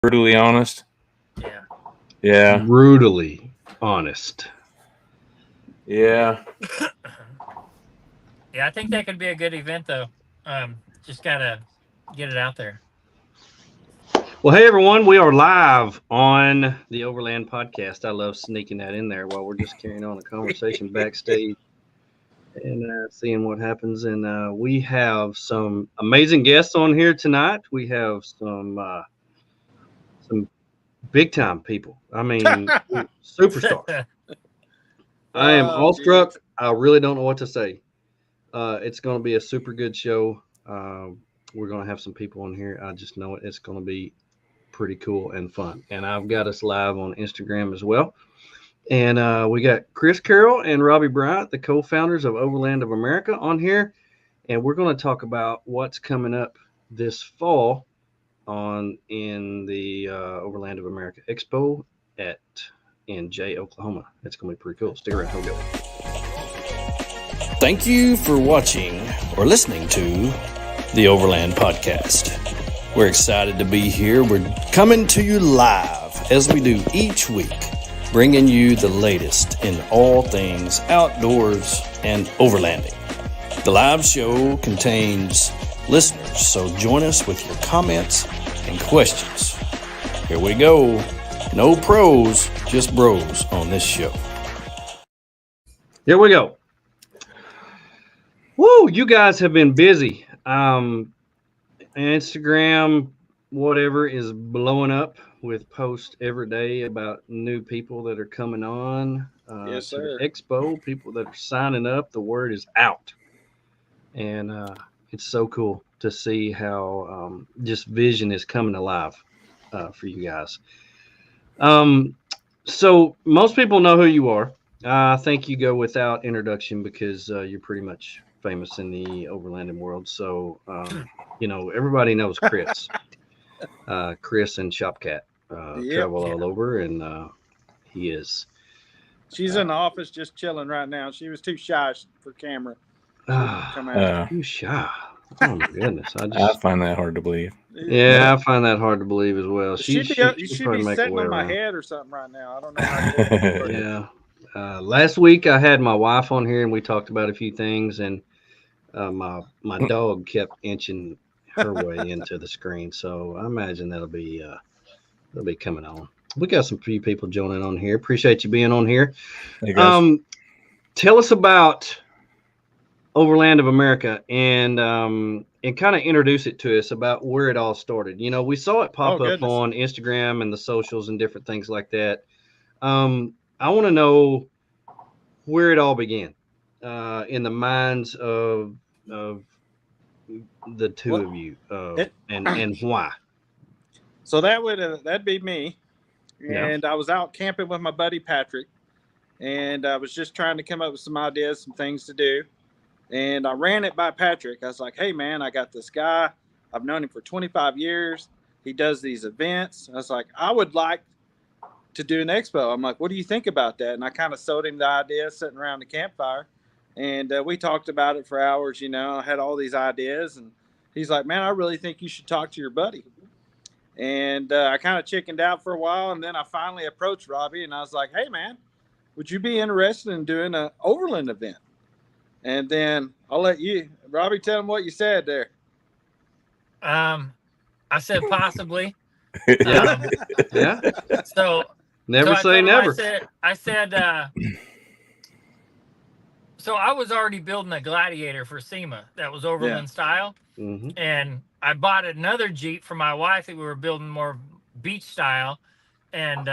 Brutally honest. Yeah. Yeah. Brutally honest. Yeah. Yeah, I think that could be a good event, though. Just gotta get it out there. Well, hey everyone, we are live on the Overland podcast. I love sneaking that in there while we're just carrying on a conversation backstage and seeing what happens. And we have some amazing guests on here tonight. We have some big time people. I mean, superstars. I am awestruck. I really don't know what to say. It's going to be a super good show. We're going to have some people on here. I just know it's going to be pretty cool and fun. And I've got us live on Instagram as well. And we got Chris Carroll and Robbie Bryant, the co-founders of Overland of America, on here. And we're going to talk about what's coming up this fall in the Overland of America Expo in Jay, Oklahoma. It's going to be pretty cool. Stick around. Here we go. Thank you for watching or listening to the Overland Podcast. We're excited to be here. We're coming to you live as we do each week, bringing you the latest in all things outdoors and overlanding. The live show contains listeners, so join us with your comments and questions. Here we go. No pros, just bros on this show. Here we go. Woo, you guys have been busy. Instagram, whatever, is blowing up with posts every day about new people that are coming on yes, to sir. the expo, people that are signing up. The word is out. And it's so cool to see how just vision is coming alive for you guys. So most people know who you are. I think you go without introduction because you're pretty much famous in the overlanding world. So, everybody knows Chris. Chris and Shopcat travel all over, and he is. She's in the office just chilling right now. She was too shy for camera. Come out. Too shy. Oh my goodness! I find that hard to believe. Yeah, I find that hard to believe as well. She'd be sitting on my head or something right now. I don't know how to do it. Yeah. Last week I had my wife on here and we talked about a few things, and my dog kept inching her way into the screen. So I imagine that'll be coming on. We got some few people joining on here. Appreciate you being on here. Hey guys. Tell us about Overland of America and kind of introduce it to us about where it all started. We saw it pop up on Instagram and the socials and different things like that. I want to know where it all began in the minds of the two of you and why. So that'd be me. And I was out camping with my buddy Patrick, and I was just trying to come up with some ideas, some things to do. And I ran it by Patrick. I was like, hey, man, I got this guy. I've known him for 25 years. He does these events. I was like, I would like to do an expo. I'm like, what do you think about that? And I kind of sold him the idea sitting around the campfire. And we talked about it for hours. I had all these ideas. And he's like, man, I really think you should talk to your buddy. And I kind of chickened out for a while. And then I finally approached Robbie. And I was like, hey, man, would you be interested in doing an Overland event? And then I'll let you, Robbie, tell them what you said there. I said possibly. Yeah. So never say never. I said so I was already building a Gladiator for SEMA that was Overland style. Mm-hmm. And I bought another Jeep for my wife that we were building more beach style. And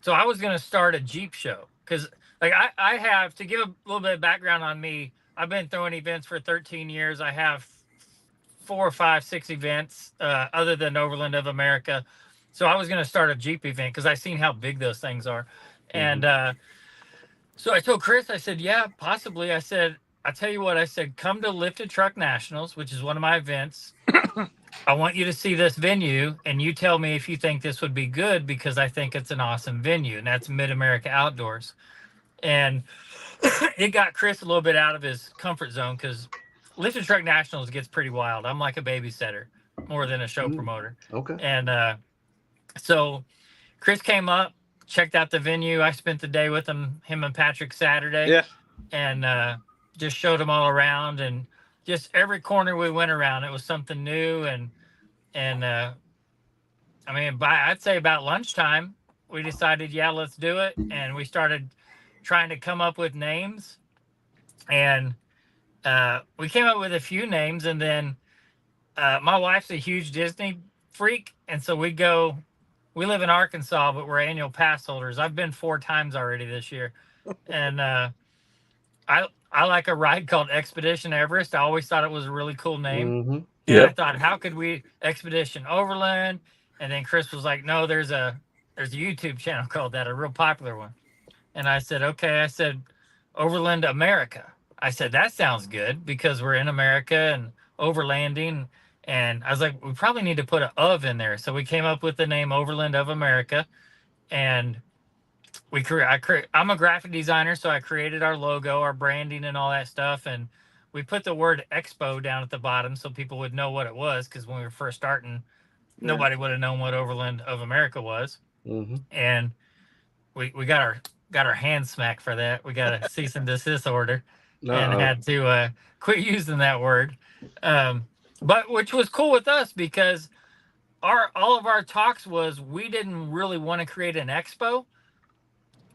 so I was going to start a Jeep show because I have, to give a little bit of background on me, I've been throwing events for 13 years. I have 4 or 5, 6 events other than Overland of America. So I was going to start a Jeep event because I seen how big those things are. Mm-hmm. And so I told Chris, I said, yeah, possibly. I said, I tell you what, I said, come to Lifted Truck Nationals, which is one of my events. I want you to see this venue, and you tell me if you think this would be good because I think it's an awesome venue, and that's Mid-America Outdoors. And it got Chris a little bit out of his comfort zone because Lifted Truck Nationals gets pretty wild. I'm like a babysitter more than a show promoter. Okay. And So Chris came up, checked out the venue. I spent the day with him and Patrick Saturday. Yeah. And just showed him all around, and just every corner we went around, it was something new. And I mean, I'd say about lunchtime, we decided, yeah, let's do it. And we started trying to come up with names. And we came up with a few names. And then my wife's a huge Disney freak. And so we live in Arkansas, but we're annual pass holders. I've been 4 times already this year. And I like a ride called Expedition Everest. I always thought it was a really cool name. Mm-hmm. And I thought, how could we Expedition Overland? And then Chris was like, no, there's a YouTube channel called that, a real popular one. And I said, okay. I said, Overland America. I said, that sounds good because we're in America and overlanding. And I was like, we probably need to put an of in there. So we came up with the name Overland of America. And I'm a graphic designer, so I created our logo, our branding, and all that stuff. And we put the word Expo down at the bottom so people would know what it was. Because when we were first starting, nobody would have known what Overland of America was. Mm-hmm. And we got our hand smacked for that. We got a cease and desist order. And had to quit using that word. But which was cool with us because all of our talks was we didn't really want to create an expo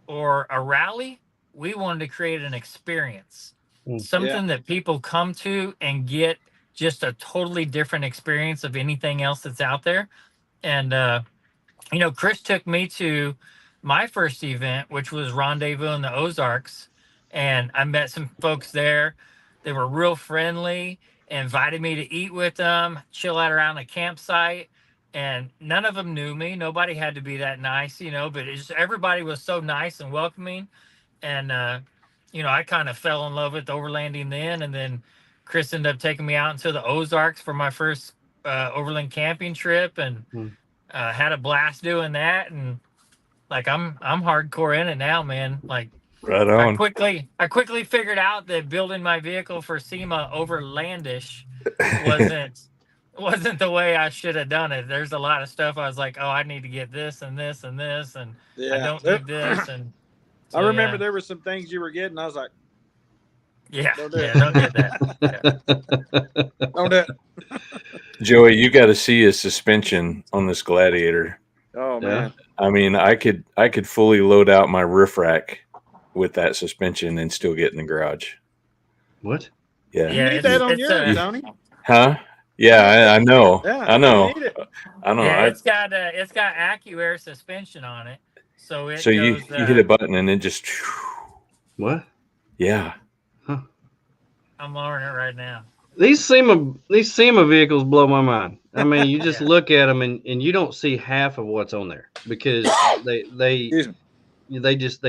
or a rally. We wanted to create an experience, something that people come to and get just a totally different experience of anything else that's out there. And, Chris took me to my first event, which was Rendezvous in the Ozarks. And I met some folks there. They were real friendly, invited me to eat with them, chill out around the campsite. And none of them knew me. Nobody had to be that nice, but everybody was so nice and welcoming. And, I kind of fell in love with overlanding then. And then Chris ended up taking me out into the Ozarks for my first overland camping trip, and had a blast doing that. And like, I'm hardcore in it now, man. Like, right on. I quickly figured out that building my vehicle for SEMA overlandish wasn't the way I should have done it. There's a lot of stuff I was like, oh, I need to get this and this and this, and I don't need this. And so, I remember there were some things you were getting. I was like, don't get that. Don't do it. Joey, you got to see his suspension on this Gladiator. Oh man! I mean, I could fully load out my roof rack with that suspension and still get in the garage. What? Yeah. You need that on yours, Tony. Huh? Yeah, I know. Yeah, I know. I know. Yeah, it's got AccuAir suspension on it, so you hit a button and it just. What? Yeah. Huh. I'm lowering it right now. These SEMA vehicles blow my mind. I mean, you just look at them and you don't see half of what's on there because they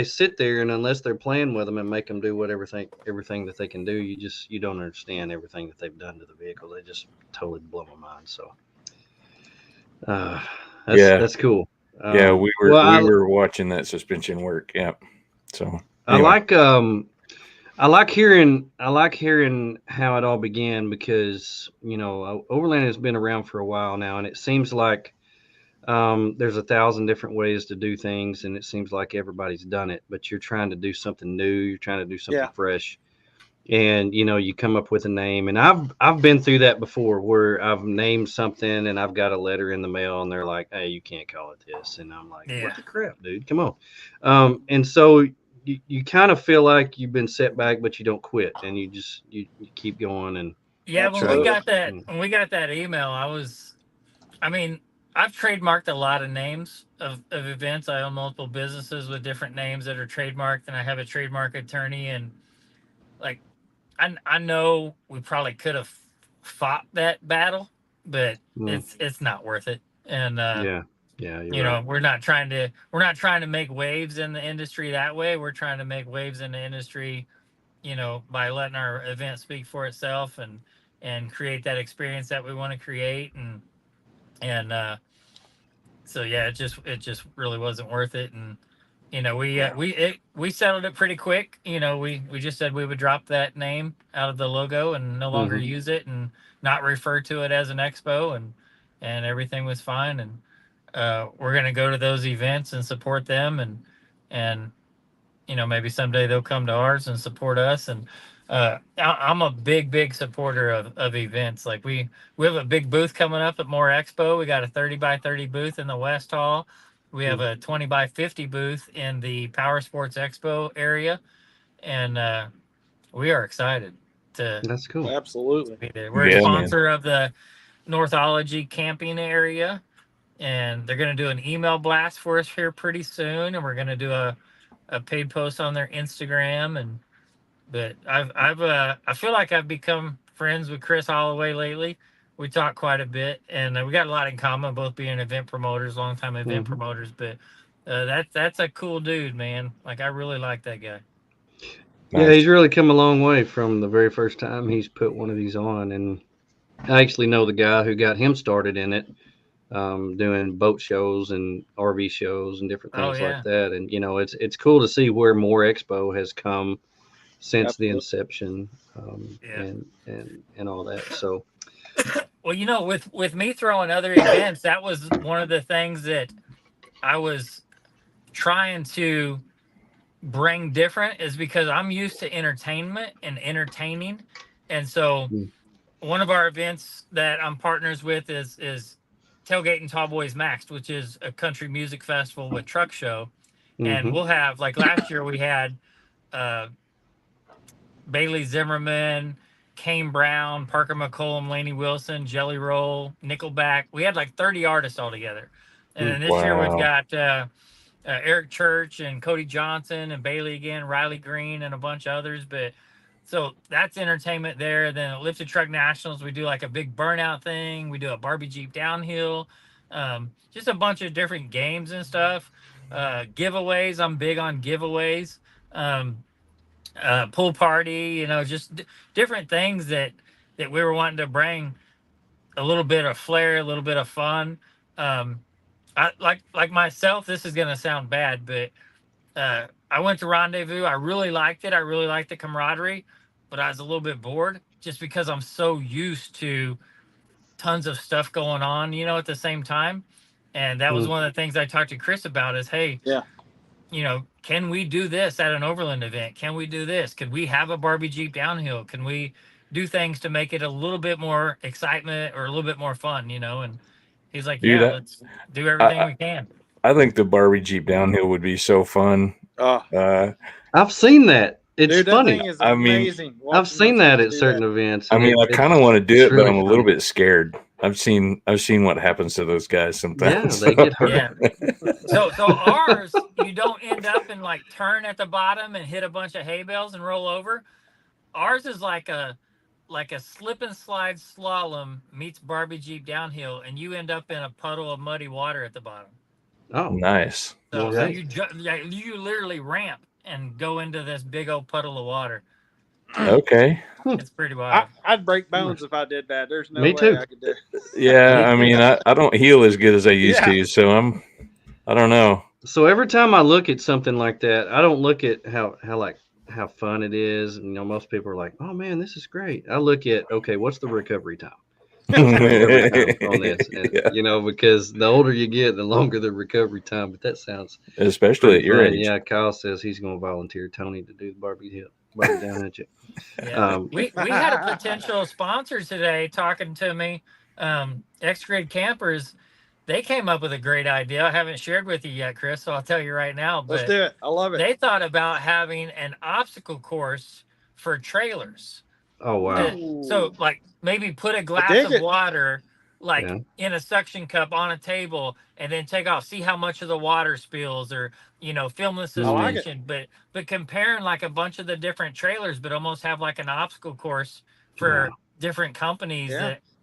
sit there, and unless they're playing with them and make them do everything that they can do, you don't understand everything that they've done to the vehicle. They just totally blow my mind. So that's cool. Yeah, we were watching that suspension work. Yeah. So anyway. I like hearing how it all began because Overland has been around for a while now, and it seems like there's 1,000 different ways to do things, and it seems like everybody's done it, but you're trying to do something new, you're trying to do something fresh, and you come up with a name. And I've been through that before where I've named something and I've got a letter in the mail and they're like, hey, you can't call it this, and I'm like, what the crap, dude, come on. And so you kind of feel like you've been set back, but you don't quit, and you keep going. And when we got that email, I've trademarked a lot of names of events. I own multiple businesses with different names that are trademarked, and I have a trademark attorney. And like, I know we probably could have fought that battle, but it's not worth it. And right. We're not trying to make waves in the industry that way. We're trying to make waves in the industry, by letting our event speak for itself and create that experience that we want to create. So yeah, it just really wasn't worth it. And we settled it pretty quick. We just said we would drop that name out of the logo and no longer use it and not refer to it as an expo, and everything was fine. And we're going to go to those events and support them, and maybe someday they'll come to ours and support us. And I'm a big supporter of events. Like we have a big booth coming up at More Expo. We got a 30 by 30 booth in the West Hall. We have a 20 by 50 booth in the Power Sports Expo area, and we are excited to That's cool. Absolutely. be there. We're a sponsor of the Northology camping area, and they're going to do an email blast for us here pretty soon, and we're going to do a paid post on their Instagram. But I feel like I've become friends with Chris Holloway lately. We talk quite a bit, and we got a lot in common, both being event promoters, longtime event promoters. But that's a cool dude, man. Like I really like that guy. Nice. Yeah, he's really come a long way from the very first time he's put one of these on, and I actually know the guy who got him started in it, doing boat shows and RV shows and different things like that. And it's cool to see where More Expo has come since the inception, and all that. So, well, with me throwing other events, that was one of the things that I was trying to bring different, is because I'm used to entertainment and entertaining. And so one of our events that I'm partners with is Tailgate and Tallboys Maxed, which is a country music festival with truck show. And we'll have, like last year we had Bailey Zimmerman, Kane Brown, Parker McCollum, Laney Wilson, Jelly Roll, Nickelback. We had like 30 artists all together. And then this year we've got Eric Church and Cody Johnson and Bailey again, Riley Green, and a bunch of others. But so that's entertainment there. Then at Lifted Truck Nationals, we do like a big burnout thing. We do a Barbie Jeep downhill, just a bunch of different games and stuff. Giveaways. I'm big on giveaways. Pool party, just different things that we were wanting to bring a little bit of flair, a little bit of fun. I like myself, this is going to sound bad, but I went to Rendezvous. I really liked it. I really liked the camaraderie, but I was a little bit bored just because I'm so used to tons of stuff going on, at the same time. And that was one of the things I talked to Chris about is, hey, can we do this at an Overland event? Can we do this? Could we have a Barbie Jeep downhill? Can we do things to make it a little bit more excitement or a little bit more fun, And he's like, let's do everything we can. I think the Barbie Jeep downhill would be so fun. I've seen that. It's funny. That thing is amazing. I've seen that at certain events. I mean, I kind of want to do it, but I'm a little bit scared. I've seen what happens to those guys sometimes. Yeah, they get hurt. Yeah. So ours, you don't end up and like turn at the bottom and hit a bunch of hay bales and roll over. Ours is like a slip and slide slalom meets Barbie Jeep downhill, and you end up in a puddle of muddy water at the bottom. Oh, nice. So you literally ramp and go into this big old puddle of water. Okay. It's pretty wild. I'd break bones if I did that. There's no Me way too. I could do it. Yeah, I mean, I don't heal as good as I used to, so I don't know. So every time I look at something like that, I don't look at how fun it is. And, most people are like, oh man, this is great. I look at, okay, what's the recovery time? On this? And, because the older you get, the longer the recovery time. But that sounds especially at your age. Yeah, Kyle says he's going to volunteer Tony to do the Barbie down at you. Yeah. We had a potential sponsor today talking to me. X-Grid Campers. They came up with a great idea. I haven't shared with you yet, Chris, so I'll tell you right now. But let's do it. I love it. They thought about having an obstacle course for trailers. Oh, wow. So, like, maybe put a glass of water, in a suction cup on a table, and then take off. See how much of the water spills, or, film the suspension. But comparing, like, a bunch of the different trailers, but almost have, like, an obstacle course for different companies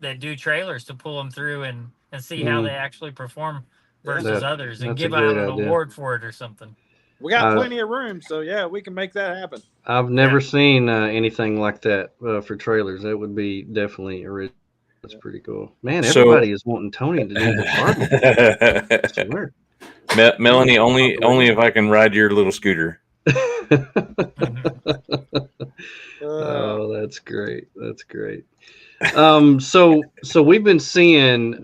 that do trailers to pull them through and see how they actually perform versus others, and give out an award for it or something. We got plenty of room, so we can make that happen. I've never seen anything like that for trailers. That would be definitely original. That's pretty cool. Man, everybody is wanting Tony to do the Barbie. Melanie, only if I can ride your little scooter. Oh, that's great. That's great. So we've been seeing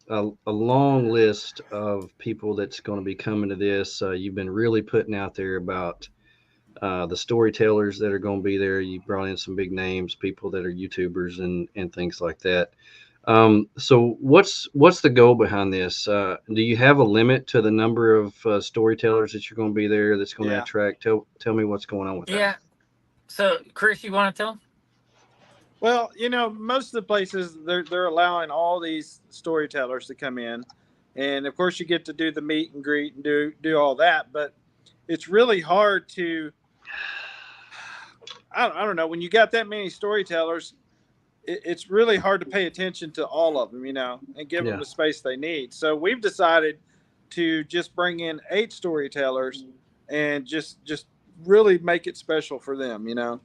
a long list of people that's going to be coming to this. You've been really putting out there about the storytellers that are going to be there. You brought in some big names, people that are YouTubers and things like that. So what's the goal behind this? Do you have a limit to the number of storytellers that you're going to be there that's going to Yeah. attract? Tell me what's going on with that. Yeah. So, Chris, you want to tell? Well, most of the places they're allowing all these storytellers to come in, and of course you get to do the meet and greet and do all that. But it's really hard to. I don't know, when you got that many storytellers, it's really hard to pay attention to all of them, and give them the space they need. So we've decided to just bring in 8 storytellers and just really make it special for them, and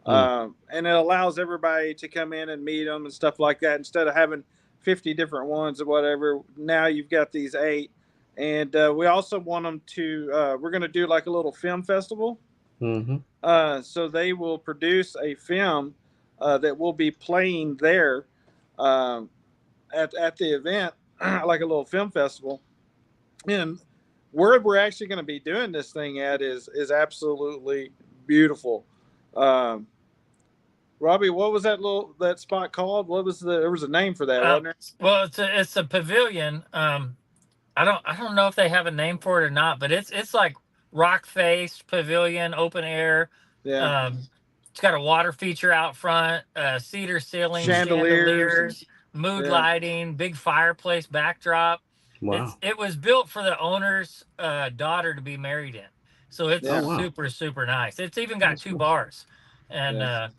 it allows everybody to come in and meet them and stuff like that. Instead of having 50 different ones or whatever, now you've got these 8. And we also want them to, we're going to do like a little film festival. Mm-hmm. So they will produce a film that will be playing there at the event, like a little film festival. And where we're actually going to be doing this thing at is absolutely beautiful. Robbie, what was that spot called? There was a name for that, wasn't there? Well, it's a pavilion. I don't know if they have a name for it or not, but it's like rock faced pavilion, open air. Yeah. It's got a water feature out front, cedar ceiling, chandeliers, mood lighting, big fireplace backdrop. Wow. It was built for the owner's daughter to be married in, so it's super, super nice. It's even got 2 bars, and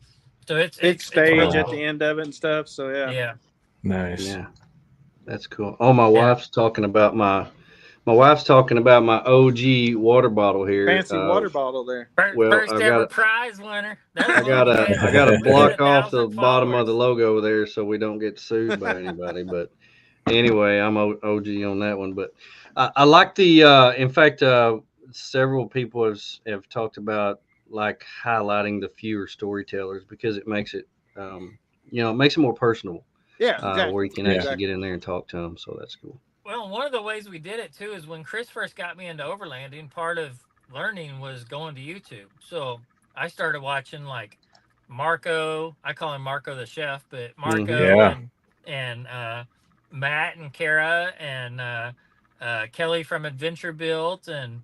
so it's big stage really at cool. the end of it and stuff. So yeah. Nice. Yeah, that's cool. Oh, my wife's talking about my OG water bottle here. Fancy water bottle there. First ever prize winner. I gotta block off the bottom of the logo there so we don't get sued by anybody. But anyway, I'm OG on that one. But I like the. In fact, several people have talked about like highlighting the fewer storytellers because it makes it, it makes it more personable. Yeah, exactly. Where you can actually get in there and talk to them. So that's cool. Well, one of the ways we did it too is when Chris first got me into overlanding, part of learning was going to YouTube. So I started watching like Marco. I call him Marco the chef, but Marco and Matt and Kara and Kelly from Adventure Built, and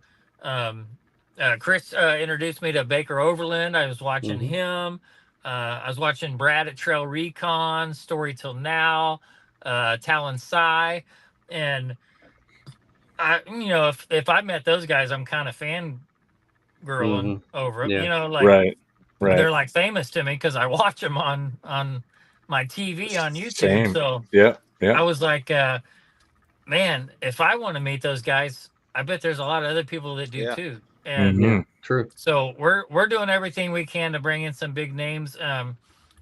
Chris introduced me to Baker Overland. I was watching him. I was watching Brad at Trail Recon, Story Till Now, Talon Sai. And I, if I met those guys, I'm kind of fangirling over them. Right. They're like famous to me because I watch them on my TV on YouTube. Same. So I was like, man, if I want to meet those guys, I bet there's a lot of other people that do too. And true. So we're doing everything we can to bring in some big names.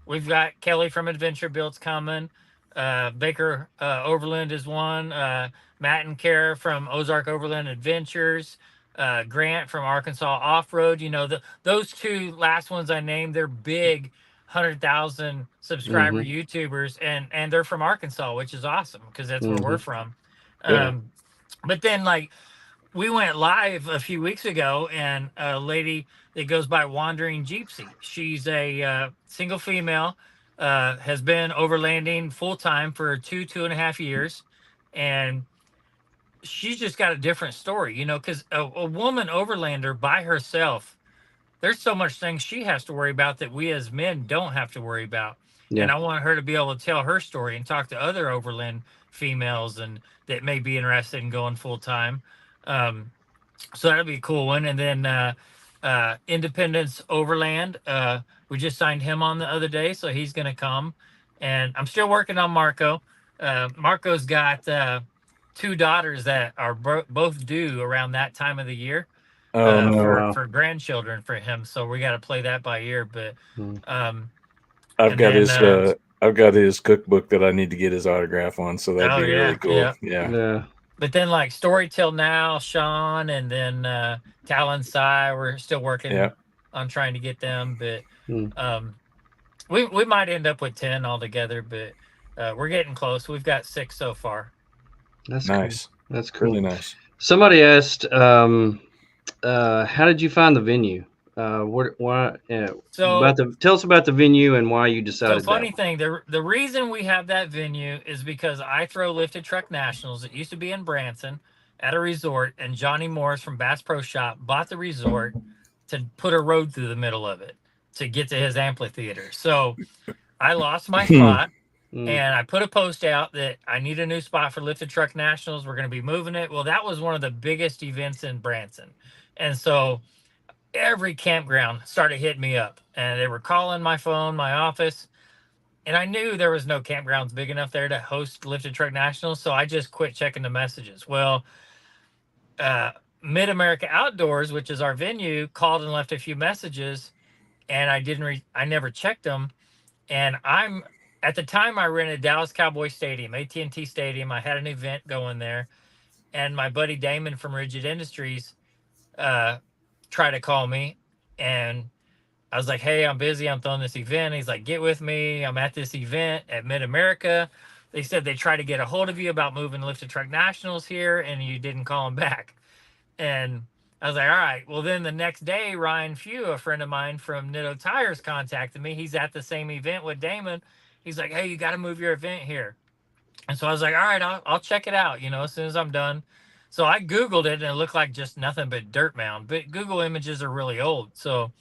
We've got Kelly from Adventure Builds coming. Baker Overland is one. Matt and Kara from Ozark Overland Adventures. Grant from Arkansas Off-Road. Those 2 last ones I named, they're big 100,000 subscriber YouTubers, and they're from Arkansas, which is awesome because that's where we're from. But then we went live a few weeks ago, and a lady that goes by Wandering Gypsy. She's a single female, has been overlanding full time for 2.5 years, and she's just got a different story, because a woman overlander by herself, there's so much things she has to worry about that we as men don't have to worry about. And I want her to be able to tell her story and talk to other overland females and that may be interested in going full time. So that'll be a cool one. And then Independence Overland, we just signed him on the other day, so he's going to come. And I'm still working on Marco. Marco's got 2 daughters that are both due around that time of the year for grandchildren for him. So we got to play that by ear. But I've got his cookbook that I need to get his autograph on. So that'd be really cool. Yeah. But then Story Till Now, Sean, and then Talon Sai, we're still working on trying to get them. But we might end up with 10 altogether, but we're getting close. We've got 6 so far. That's nice. Cool. That's cool. Really nice. Somebody asked, how did you find the venue? Why? Tell us about the venue and why you decided. So funny thing, the reason we have that venue is because I throw lifted truck nationals. It used to be in Branson at a resort, and Johnny Morris from Bass Pro Shop bought the resort to put a road through the middle of it to get to his amphitheater. So I lost my spot. And I put a post out that I need a new spot for lifted truck nationals. We're going to be moving it. Well, that was one of the biggest events in Branson. And so every campground started hitting me up, and they were calling my phone, my office. And I knew there was no campgrounds big enough there to host lifted truck nationals. So I just quit checking the messages. Well, Mid America Outdoors, which is our venue, called and left a few messages, and I never checked them. And at the time I rented Dallas Cowboy Stadium, AT&T Stadium. I had an event going there, and my buddy Damon from Rigid Industries tried to call me, and I was like, hey, I'm busy. I'm throwing this event. He's like, get with me. I'm at this event at Mid America. They said they tried to get a hold of you about moving lifted truck nationals here, and you didn't call them back. And I was like, all right. Well, then the next day, Ryan Few, a friend of mine from Nitto Tires, contacted me. He's at the same event with Damon. He's like, hey, you got to move your event here. And so I was like, all right, I'll check it out, as soon as I'm done. So I Googled it, and it looked like just nothing but dirt mound. But Google images are really old. So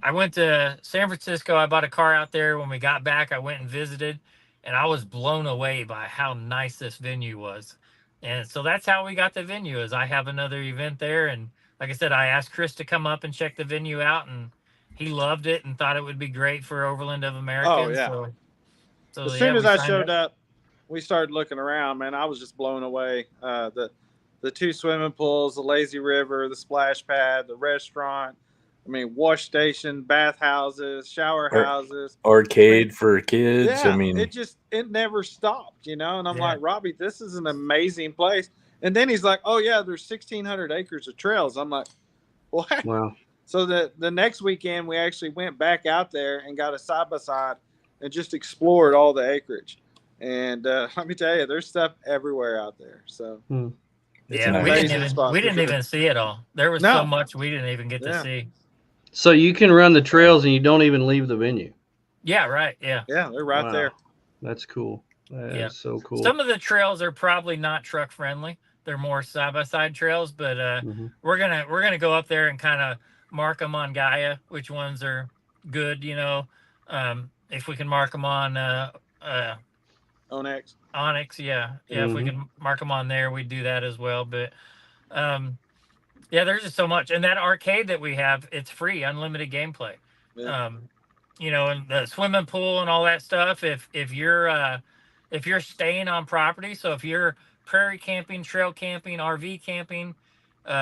I went to San Francisco. I bought a car out there. When we got back, I went and visited, and I was blown away by how nice this venue was. And so that's how we got the venue, is I have another event there. And like I said, I asked Chris to come up and check the venue out, and he loved it and thought it would be great for Overland of America. Oh, yeah. So as soon as I showed up, we started looking around, man. I was just blown away. The 2 swimming pools, the lazy river, the splash pad, the restaurant. I mean, wash station, bath houses, shower houses, arcade for kids. Yeah, I mean, it never stopped, And I'm like, Robbie, this is an amazing place. And then he's like, oh yeah, there's 1,600 acres of trails. I'm like, what? Wow. So the next weekend we actually went back out there and got a side by side and just explored all the acreage. And let me tell you, there's stuff everywhere out there. So yeah, we didn't even see it all. There was so much we didn't even get to see. So you can run the trails and you don't even leave the venue. Yeah, right. Yeah. Yeah, they're right there. That's cool. That's so cool. Some of the trails are probably not truck friendly. They're more side by side trails, but we're gonna go up there and kind of mark them on Gaia, which ones are good. If we can mark them on Onyx, yeah. If we can mark them on there, we do that as well. But yeah, there's just so much. And that arcade that we have, it's free, unlimited gameplay. Yeah. And the swimming pool and all that stuff. If you're staying on property, so if you're prairie camping, trail camping, RV camping,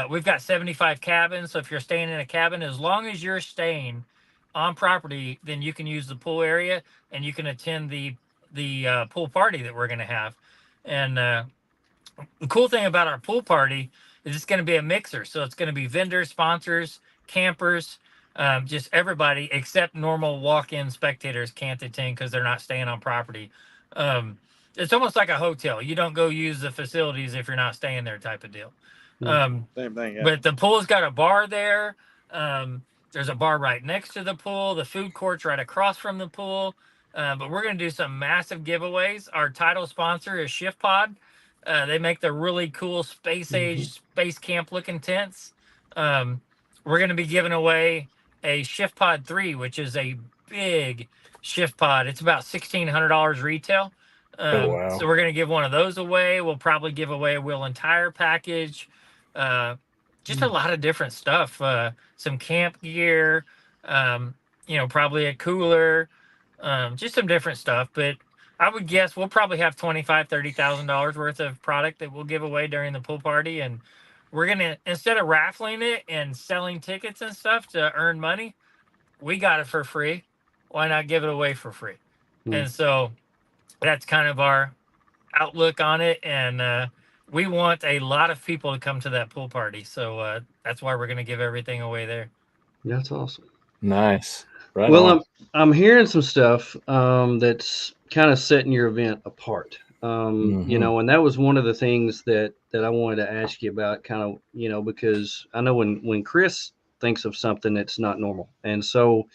we've got 75 cabins. So if you're staying in a cabin, as long as you're staying on property, then you can use the pool area and you can attend the pool party that we're going to have. And the cool thing about our pool party is it's going to be a mixer. So it's going to be vendors, sponsors, campers, just everybody except normal walk-in spectators can't attend because they're not staying on property. It's almost like a hotel. You don't go use the facilities if you're not staying there, type of deal. Same thing. Yeah. But the pool's got a bar there. There's a bar right next to the pool. The food court's right across from the pool. But we're going to do some massive giveaways. Our title sponsor is Shift Pod. They make the really cool space age space camp looking tents. We're going to be giving away a Shift Pod 3, which is a big Shift Pod. It's about $1,600 retail. Wow. So we're going to give one of those away. We'll probably give away a wheel and tire package. Just a lot of different stuff. Some camp gear, probably a cooler, just some different stuff. But I would guess we'll probably have $25,000, $30,000 worth of product that we'll give away during the pool party. And we're going to, instead of raffling it and selling tickets and stuff to earn money, we got it for free. Why not give it away for free? And so that's kind of our outlook on it. And we want a lot of people to come to that pool party. So that's why we're going to give everything away there. That's awesome. Nice. Right. Well, I'm hearing some stuff that's kind of setting your event apart. You know, and that was one of the things that I wanted to ask you about, kind of, you know, because I know when Chris thinks of something, it's not normal. And so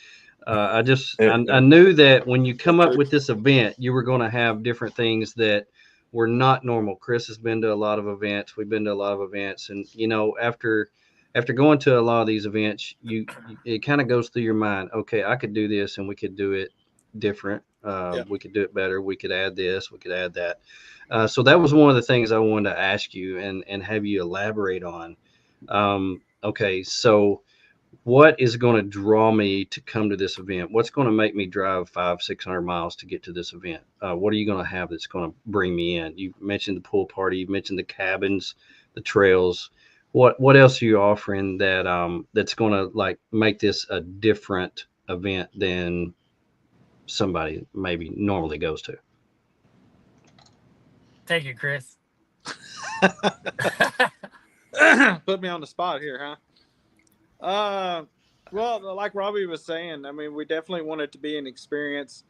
I knew that when you come up with this event, you were going to have different things that were not normal. Chris has been to a lot of events. We've been to a lot of events. And, you know, after going to a lot of these events, it kind of goes through your mind. Okay, I could do this and we could do it different. We could do it better. We could add this, we could add that. So that was one of the things I wanted to ask you and have you elaborate on. Okay, so what is going to draw me to come to this event? What's going to make me drive 500-600 miles to get to this event? What are you going to have that's going to bring me in? You mentioned the pool party. You mentioned the cabins, the trails. What else are you offering that that's going to like make this a different event than somebody maybe normally goes to? Take it, Chris. Put me on the spot here, huh? Well, like Robbie was saying, I mean, we definitely want it to be an experience.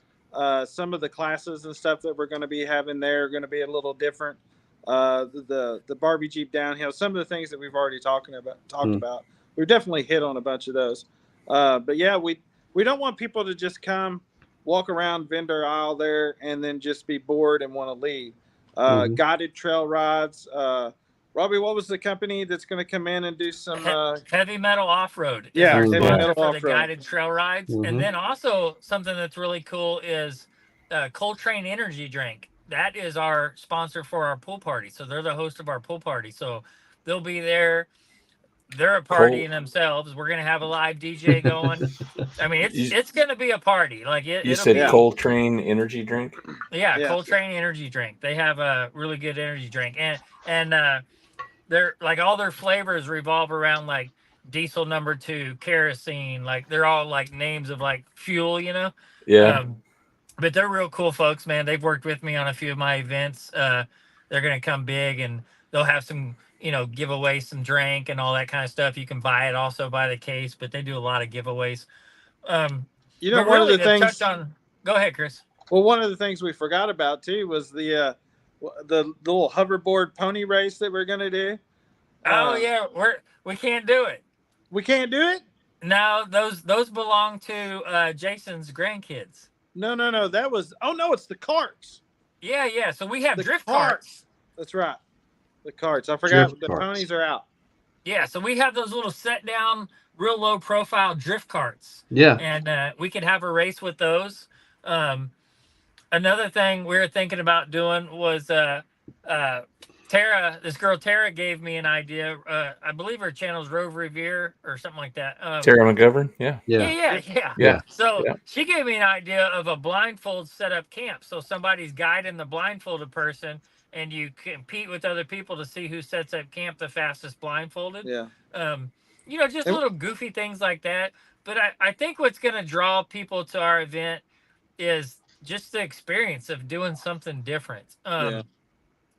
Some of the classes and stuff that we're going to be having there are going to be a little different. The Barbie Jeep downhill, some of the things that we've already talked about. We've definitely hit on a bunch of those. But yeah, we don't want people to just come walk around vendor aisle there and then just be bored and want to leave. Guided trail rides. Robbie, what was the company that's going to come in and do some heavy metal off-road? Yeah, heavy metal for the guided trail rides. And then also something that's really cool is Coltrane Energy Drink. That is our sponsor for our pool party. So they're the host of our pool party. So they'll be there. They're a party in themselves. We're gonna have a live DJ going. I mean, it's gonna be a party. Like you said, Coltrane Energy Drink. Yeah, Coltrane Energy Drink. They have a really good energy drink, and they're like all their flavors revolve around like diesel number 2, kerosene. Like they're all like names of like fuel, you know. Yeah. But they're real cool folks, man. They've worked with me on a few of my events. They're gonna come big, and they'll have some, you know, give away some drink and all that kind of stuff. You can buy it also by the case, but they do a lot of giveaways. You know, one of the things. Go ahead, Chris. Well, one of the things we forgot about too was the little hoverboard pony race that we're gonna do. Oh yeah, we can't do it. We can't do it. No, those belong to Jason's grandkids. No. That was. Oh no, it's the carts. Yeah. So we have the drift carts. That's right. The carts. I forgot the ponies are out. Yeah, so we have those little set down, real low profile drift carts. Yeah. And we could have a race with those. Another thing we were thinking about doing was Tara, this girl Tara gave me an idea. I believe her channel's Rove Revere or something like that. Tara McGovern, yeah. So she gave me an idea of a blindfold setup camp. So somebody's guiding the blindfolded person, and you compete with other people to see who sets up camp the fastest blindfolded. Yeah. You know, just little goofy things like that. But I think what's going to draw people to our event is just the experience of doing something different. And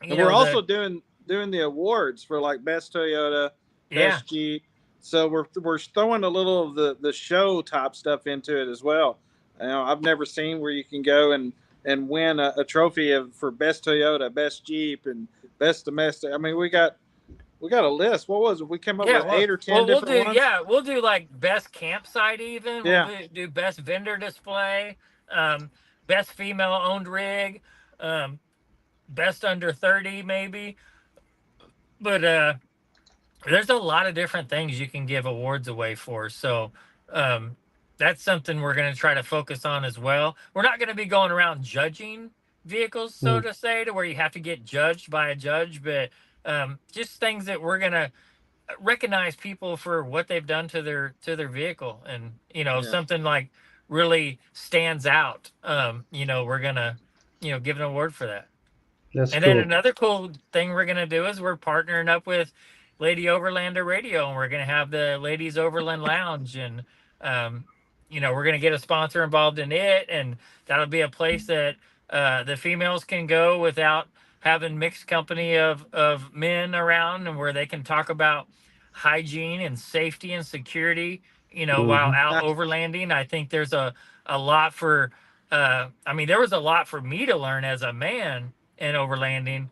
we're also doing the awards for like best Toyota, best Jeep. So we're throwing a little of the show type stuff into it as well. You know, I've never seen where you can go and win a trophy for best Toyota, best Jeep, and best domestic. I mean, we got a list. What was it? We came up with 8 or 10 different ones. Yeah, we'll do like best campsite even. Yeah. We'll do best vendor display, best female-owned rig, best under 30 maybe. But there's a lot of different things you can give awards away for. So that's something we're going to try to focus on as well. We're not going to be going around judging vehicles, so to say, to where you have to get judged by a judge, but just things that we're going to recognize people for what they've done to their vehicle. And, you know, something like really stands out. You know, we're going to, you know, give an award for that. That's and cool. Then another cool thing we're going to do is we're partnering up with Lady Overlander Radio, and we're going to have the Ladies Overland Lounge, and you know, we're going to get a sponsor involved in it, and that'll be a place that the females can go without having mixed company of men around, and where they can talk about hygiene and safety and security, you know, while out overlanding. I think there's a lot for I mean, there was a lot for me to learn as a man in overlanding.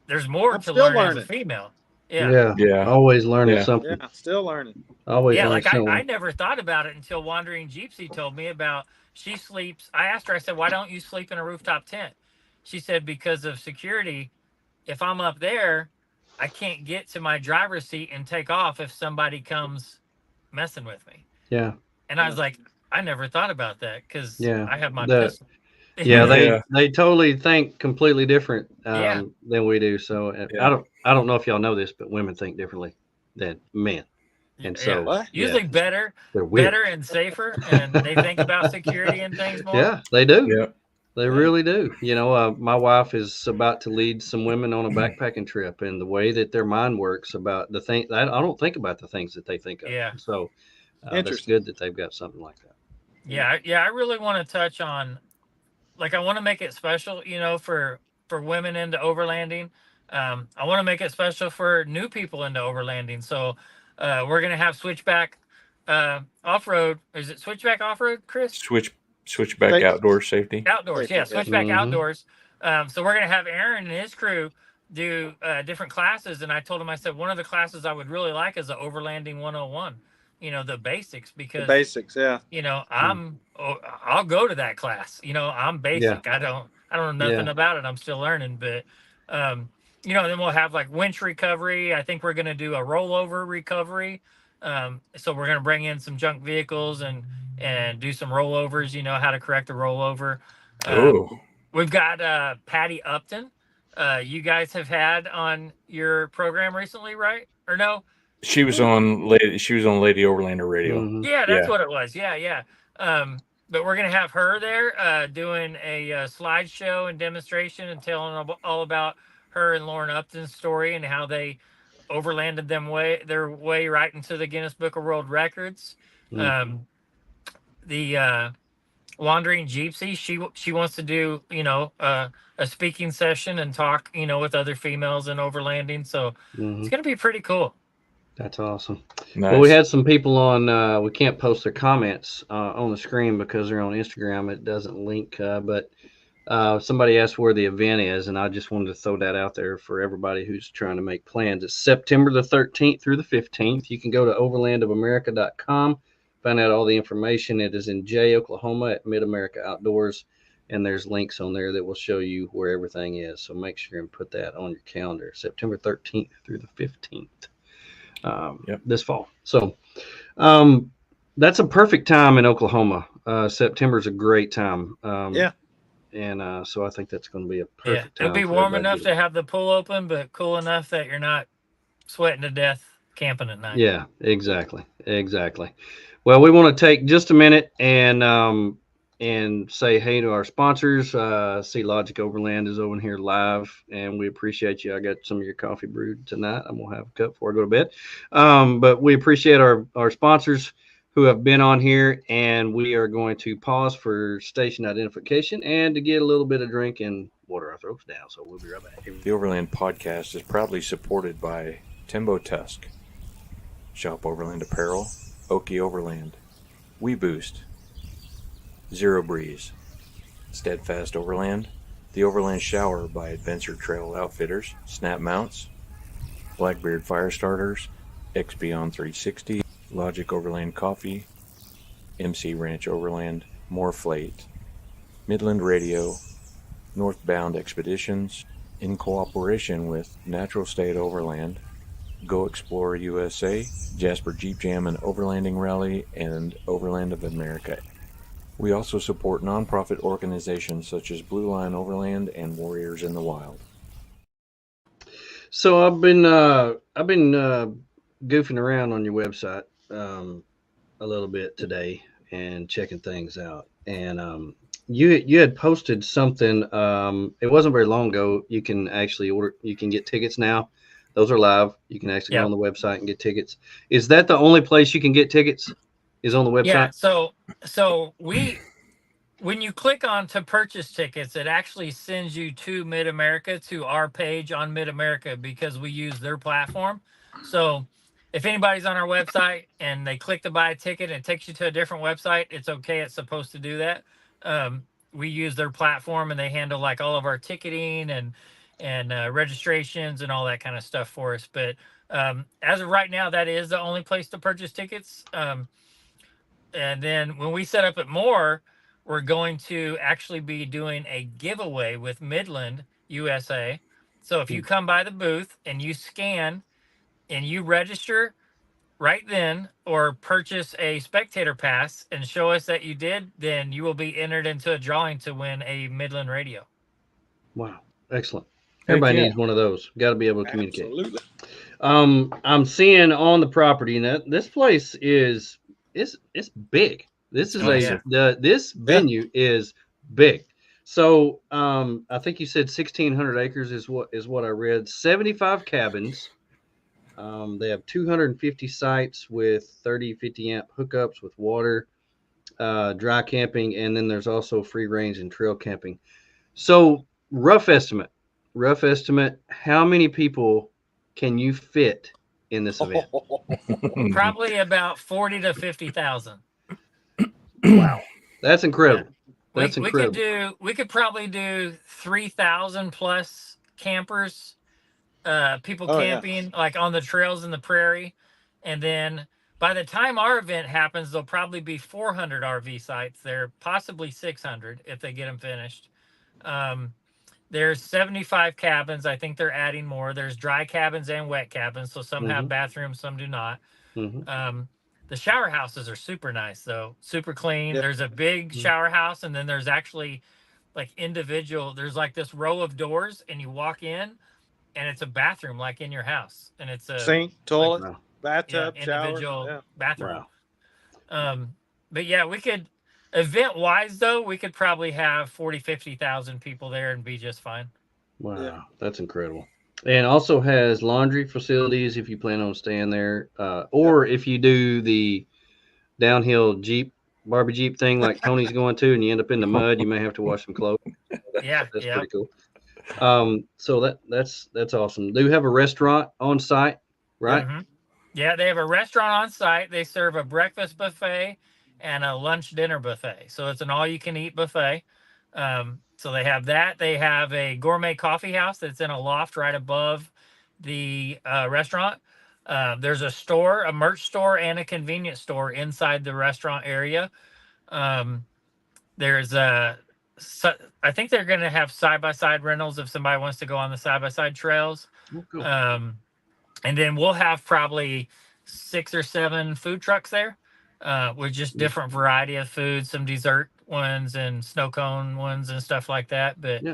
There's more I'm to still learn as a learning. female. Yeah. Always learning Yeah. something. Yeah, still learning. Always Yeah, learning like something. I never thought about it until Wandering Gypsy told me about. She sleeps. I asked her, I said, why don't you sleep in a rooftop tent? She said, because of security. If I'm up there, I can't get to my driver's seat and take off if somebody comes messing with me. Yeah. And I was like, I never thought about that because I have my pistol. Yeah, Yeah. they totally think completely different Yeah. than we do. So I don't know if y'all know this, but women think differently than men, and so What? Usually better and safer, and they think about security and things more. Yeah, they do. Yeah. They really do. You know, my wife is about to lead some women on a backpacking trip, and the way that their mind works about the thing, I don't think about the things that they think of. Yeah. So that's good that they've got something like that. Yeah. I really want to touch on, like, I want to make it special, you know, for women into overlanding. I want to make it special for new people into overlanding. So we're gonna have switchback off-road. Is it switchback off-road, Chris? Switchback outdoor safety. Outdoors, yeah, switchback outdoors. So we're gonna have Aaron and his crew do different classes. And I told him, I said, one of the classes I would really like is the Overlanding 101. You know, the basics, because the basics, you know, I'll go to that class. You know, I'm basic. I don't know nothing about it. I'm still learning, but you know, then we'll have like winch recovery. I think we're going to do a rollover recovery. So we're going to bring in some junk vehicles and do some rollovers, you know, how to correct a rollover. We've got Patty Upton. You guys have had on your program recently, right? Or no? She was on Lady Overlander Radio. Yeah, that's what it was. Yeah. But we're gonna have her there doing a slideshow and demonstration and telling all about her and Lauren Upton's story and how they overlanded their way right into the Guinness Book of World Records. The Wandering Gypsy, she wants to do, you know, a speaking session and talk, you know, with other females in overlanding. So it's gonna be pretty cool. That's awesome. Nice. Well, we had some people on. We can't post their comments on the screen because they're on Instagram. It doesn't link. But somebody asked where the event is, and I just wanted to throw that out there for everybody who's trying to make plans. It's September the 13th through the 15th. You can go to overlandofamerica.com, find out all the information. It is in Jay, Oklahoma, at Mid America Outdoors, and there's links on there that will show you where everything is. So make sure and put that on your calendar. September 13th through the 15th. This fall. So that's a perfect time in Oklahoma. September is a great time. And so I think that's going to be a perfect time. It'll be warm enough to have the pool open, but cool enough that you're not sweating to death camping at night. Yeah, exactly. Well, we want to take just a minute and say hey to our sponsors. Sea Logic Overland is over here live, and we appreciate you. I got some of your coffee brewed tonight. I'm gonna have a cup before I go to bed. But we appreciate our sponsors who have been on here, and we are going to pause for station identification and to get a little bit of drink and water our throats down. So we'll be right back. The Overland Podcast is proudly supported by Timbo Tusk, Shop Overland Apparel, Okie Overland, We Boost, Zero Breeze, Steadfast Overland, The Overland Shower by Adventure Trail Outfitters, Snap Mounts, Blackbeard Fire Starters, X Beyond 360, Logic Overland Coffee, MC Ranch Overland, Moreflate, Midland Radio, Northbound Expeditions, in cooperation with Natural State Overland, Go Explore USA, Jasper Jeep Jam and Overlanding Rally, and Overland of America. We also support nonprofit organizations such as Blue Line Overland and Warriors in the Wild. So I've been goofing around on your website a little bit today and checking things out. And you had posted something. It wasn't very long ago. You can actually order. You can get tickets now. Those are live. You can actually go on the website and get tickets. Is that the only place you can get tickets? Is on the website? Yeah. So when you click on to purchase tickets, it actually sends you to Mid America, to our page on Mid America, because we use their platform. So if anybody's on our website and they click to buy a ticket and it takes you to a different website, it's okay. It's supposed to do that. we use their platform, and they handle like all of our ticketing and registrations and all that kind of stuff for us. But as of right now, that is the only place to purchase tickets. And then when we set up at Moore, we're going to actually be doing a giveaway with Midland USA. So if you come by the booth and you scan and you register right then, or purchase a spectator pass and show us that you did, then you will be entered into a drawing to win a Midland radio. Wow. Excellent. Everybody needs one of those. Got to be able to communicate. Absolutely. I'm seeing on the property, and this place is it's big. This is this venue is big. So I think you said 1,600 acres is what I read. 75 cabins. They have 250 sites with 30, 50 amp hookups with water, dry camping, and then there's also free range and trail camping. So rough estimate, how many people can you fit in this event? Probably about 40 to 50,000. Wow, that's incredible. That's incredible. We could probably do 3,000 plus campers, people camping like on the trails in the prairie, and then by the time our event happens, there'll probably be 400 RV sites there, possibly 600 if they get them finished. There's 75 cabins. I think they're adding more. There's dry cabins and wet cabins. So some have bathrooms, some do not. The shower houses are super nice, though. Super clean. There's a big shower house, and then there's actually like individual. There's like this row of doors, and you walk in, and it's a bathroom like in your house. And it's a sink, toilet, bathtub, individual shower. bathroom. Wow. But yeah, we could... Event wise, though, we could probably have 40, 50,000 people there and be just fine. Wow, that's incredible. And also has laundry facilities if you plan on staying there, or if you do the downhill Barbie Jeep thing like Tony's going to, and you end up in the mud, you may have to wash some clothes. That's pretty cool. So that's awesome. Do you have a restaurant on site, right? Yeah, they have a restaurant on site. They serve a breakfast buffet and a lunch dinner buffet. So it's an all-you-can-eat buffet. So they have that. They have a gourmet coffee house that's in a loft right above the restaurant. There's a store, a merch store, and a convenience store inside the restaurant area. There's I think they're going to have side-by-side rentals if somebody wants to go on the side-by-side trails. Oh, cool. And then we'll have probably 6 or 7 food trucks there. With just different variety of foods, some dessert ones and snow cone ones and stuff like that. But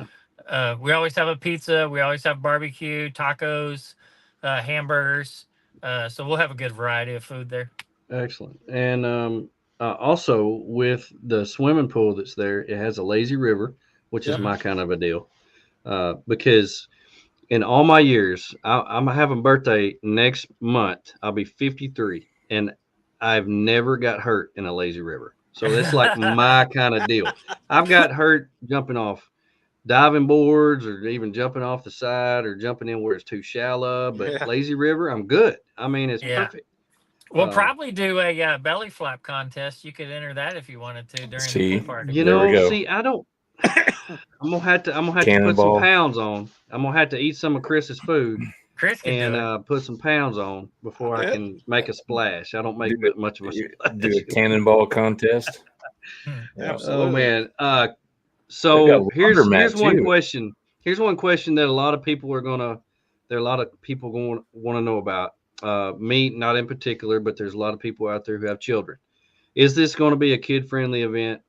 we always have a pizza. We always have barbecue, tacos, hamburgers. So we'll have a good variety of food there. Excellent. And also with the swimming pool that's there, it has a lazy river, which is my kind of a deal. Because in all my years, I'm having a birthday next month. I'll be 53. And I've never got hurt in a lazy river. So it's like my kind of deal. I've got hurt jumping off diving boards or even jumping off the side or jumping in where it's too shallow. But lazy river, I'm good. I mean, it's perfect. We'll probably do a belly flap contest. You could enter that if you wanted to during the pool party. You know, I don't. I'm gonna have to put some pounds on. I'm gonna have to eat some of Chris's food. Chris can put some pounds on before I can make a splash. I don't make much of a splash. Do a cannonball contest. Oh man. So here's one question. Here's one question that a lot of people want to know about. Me, not in particular, but there's a lot of people out there who have children. Is this going to be a kid-friendly event?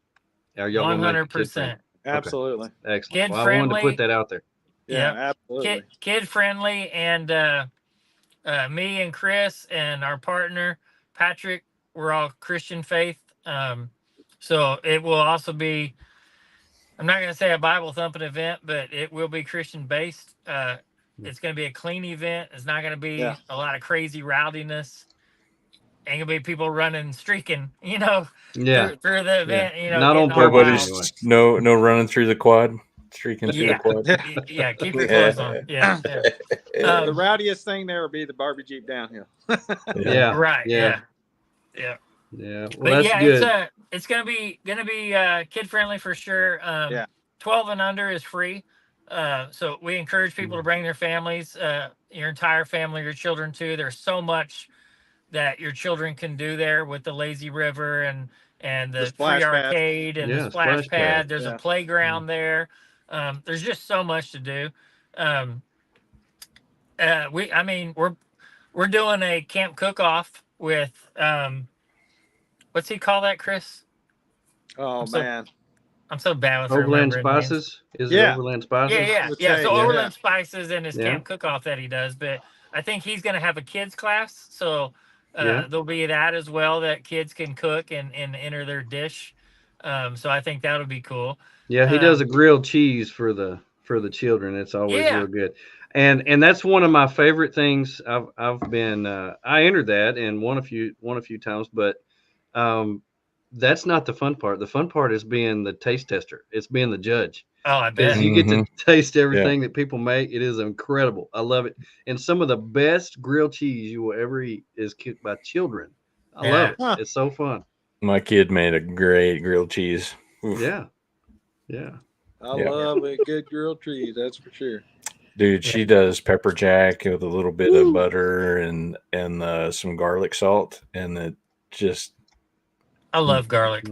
Are y'all 100%? Absolutely. Excellent. Well, I wanted to put that out there. Yeah, absolutely. Kid friendly, and me and Chris and our partner Patrick, we're all Christian faith. So it will also be, I'm not going to say a Bible thumping event, but it will be Christian based. It's going to be a clean event. It's not going to be a lot of crazy rowdiness. Ain't going to be people running, streaking, through the event. Not on purpose. No running through the quad. Streaking through the quad. Keep your clothes on. The rowdiest thing there will be the Barbie Jeep downhill. Right. Yeah. Yeah. Well, But that's yeah, good. it's gonna be kid friendly for sure. Yeah. 12 and under is free. So we encourage people to bring their families, your entire family, your children too. There's so much that your children can do there with the lazy river and The the free splash pad. arcade and the Yeah, splash splash pad. pad. There's a Yeah. playground there. There's just so much to do. Um, I mean, we're doing a camp cook off with what's he call that, Chris? Oh I'm so man. I'm so bad with Overland remembering names. Spices. Is it Yeah. Overland Yeah, Spices? yeah, Would yeah. say, So yeah. Overland Spices and his Yeah. camp cook-off that he does, but I think he's going to have a kids class, so Yeah. there'll be that as well that kids can cook and enter their dish. So I think that'll be cool. Yeah, he does a grilled cheese for the children. It's always Yeah. real good. And that's one of my favorite things. I've been I entered that and won a few times, but that's not the fun part. The fun part is being the taste tester. It's being the judge. Oh, I Because bet. you get to taste everything that people make. It is incredible. I love it. And some of the best grilled cheese you will ever eat is cooked by children. I love it. Huh. It's so fun. My kid made a great grilled cheese. Oof. Yeah. Yeah. I Yeah. love a good grilled cheese. That's for sure. Dude, she does pepper jack with a little bit of butter and some garlic salt, and it just I love garlic.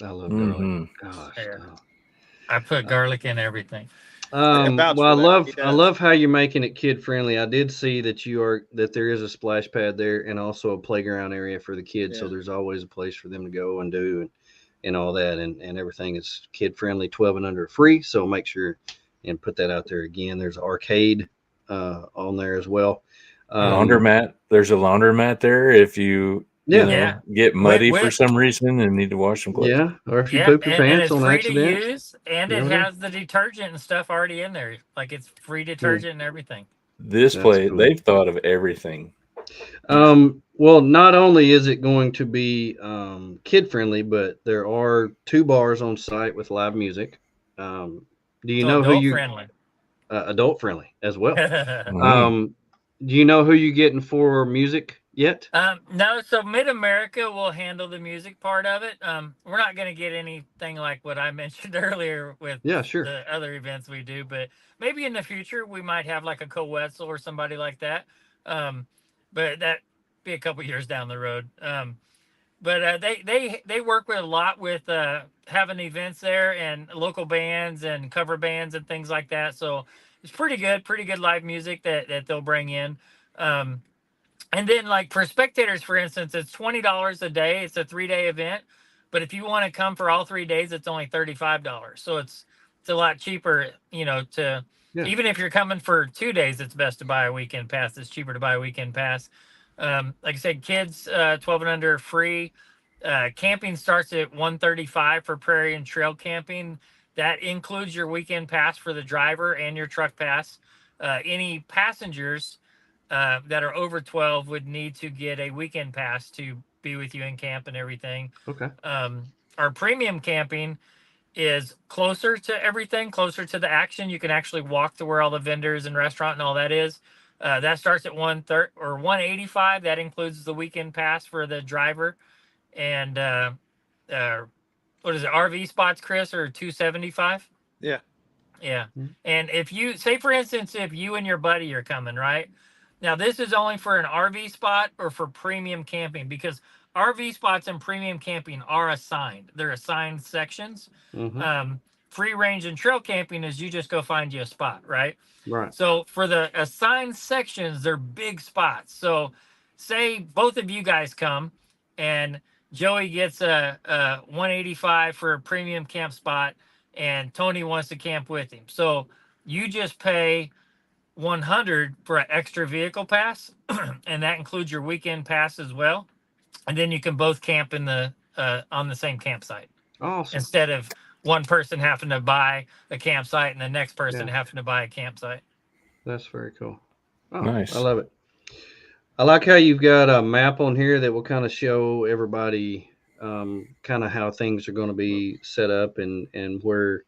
I love garlic. Mhm. Gosh. Yeah. no. I put garlic in everything. vouch Well, for I that. love He I does. love how you're making it kid friendly. I did see that there is a splash pad there and also a playground area for the kids. So Yeah. there's always a place for them to go and do and all that and everything is kid friendly, 12 and under free. So make sure and put that out there again. There's arcade on there as well. Laundromat. There's a laundromat there if you Yeah. get muddy With- for some reason and need to wash some clothes. Yeah. Or if you Yeah, poop your and pants it's on free accident. to use, and You it never know. has the detergent and stuff already in there. Like it's free detergent and everything. This That's place, cool. they've thought of everything. Well, not only is it going to be kid friendly, but there are 2 bars on site with live music. Do you So know who adult you friendly. adult friendly as well? Mhm. Do you know who you getting for music yet? No, so Mid America will handle the music part of it. We're not going to get anything like what I mentioned earlier with Yeah, sure. the other events we do, but maybe in the future we might have like a Co-Wetzel or somebody like that. But that be a couple years down the road. But they work with a lot with having events there and local bands and cover bands and things like that. So it's pretty good live music that they'll bring in. And then like for spectators, for instance, it's $20 a day. It's a 3-day event. But if you want to come for all 3 days, it's only $35. So it's a lot cheaper, to Yeah. even if you're coming for 2 days, it's best to buy a weekend pass. It's cheaper to buy a weekend pass. Like I said, kids 12 and under free. Camping starts at $135 for prairie and trail camping. That includes your weekend pass for the driver and your truck pass. Any passengers that are over 12 would need to get a weekend pass to be with you in camp and everything. Okay. Our premium camping is closer to everything, closer to the action. You can actually walk to where all the vendors and restaurant and all that is. That starts at $130 or $185. That includes the weekend pass for the driver. And what is it? RV spots, Chris, are $275. Yeah. Yeah. And if you say, for instance, if you and your buddy are coming, right? Now, this is only for an RV spot or for premium camping, because RV spots and premium camping are assigned. They're assigned sections. Free range and trail camping is you just go find you a spot, right? Right. So for the assigned sections, they're big spots. So say both of you guys come and Joey gets a 185 for a premium camp spot and Tony wants to camp with him. So you just pay 100 for an extra vehicle pass, and that includes your weekend pass as well. And then you can both camp in the on the same campsite. Awesome. Instead of one person having to buy a campsite and the next person having to buy a campsite. That's very cool. Oh, Nice. I love it. I like how you've got a map on here that will kind of show everybody kind of how things are going to be set up and where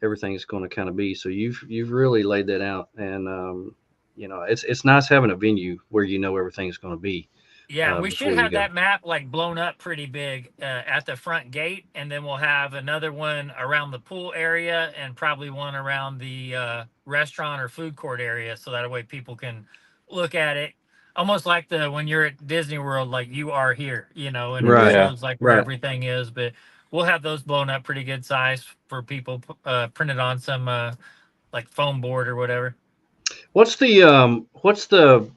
everything is going to kind of be. So you've really laid that out, and it's nice having a venue where everything's going to be. Yeah, we should before you have go. that map like blown up pretty big at the front gate, and then we'll have another one around the pool area, and probably one around the restaurant or food court area, so that way people can look at it, almost like the when you're at Disney World, like you are here, you know, and Right. it shows like where Right. everything is. But we'll have those blown up pretty good size for people, printed on some like foam board or whatever. What's the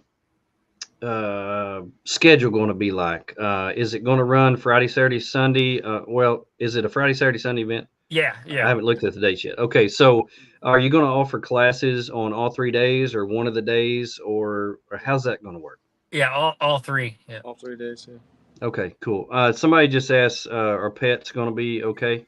schedule going to be like? Is it going to run Friday, Saturday, Sunday? Well, is it a Friday, Saturday, Sunday event? Yeah, I yeah. haven't looked at the dates yet. Okay, so are you going to offer classes on all 3 days, or one of the days, or how's that going to work? Yeah, all three. Yeah. All 3 days. Yeah. Okay, cool. Somebody just asked, are pets going to be okay?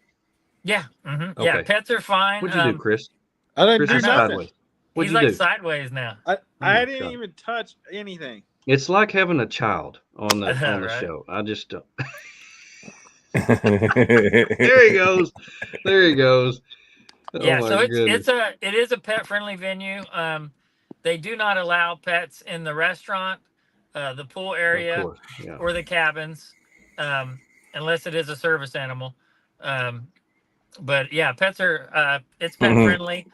Yeah. Mm-hmm. Yeah, Okay. pets are fine. What'd you do, Chris? I didn't Chris do is nothing. sideways. What'd He's you like do? sideways now. I my didn't God. even touch anything. It's like having a child on the Right. show. I just don't. There he goes. There he goes. Yeah, Oh my so goodness. it is a pet friendly venue. They do not allow pets in the restaurant, the pool Of area, course. Yeah. or the cabins, unless it is a service animal. But yeah, pets are it's pet friendly.